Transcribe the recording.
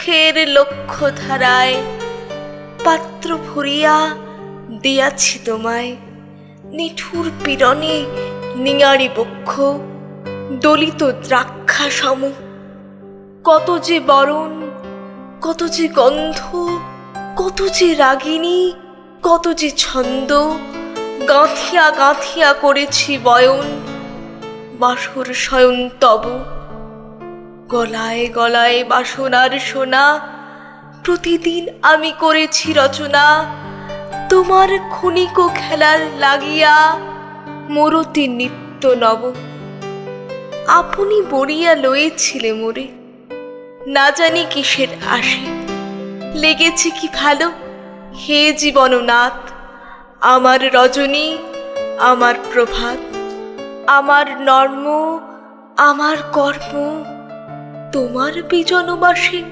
সুখের লক্ষ্য ধারায় পাত্র ভরিয়া দিয়াছি তোমায়। নিঠুর পীড়নে নিঙারি বক্ষ দলিত দ্রাক্ষা সম। কত যে বরণ, কত যে গন্ধ, কত যে রাগিনী, কত যে ছন্দ গাঁথিয়া গাঁথিয়া করেছি বয়ন। বাসর শয়ন তব গলায় গলায় বাসনার সোনা। প্রতিদিন আমি করেছি রচনা তোমার ক্ষণিক খেলার লাগিয়া। মোরতি নিত্য নব আপনি বরিয়া লয়েছিলে মোরে। না জানি কিসের আসে লেগেছে কি ভালো। হে জীবননাথ, আমার রজনী, আমার প্রভাত, আমার নর্ম, আমার কর্ম তোমার বিজনবাসে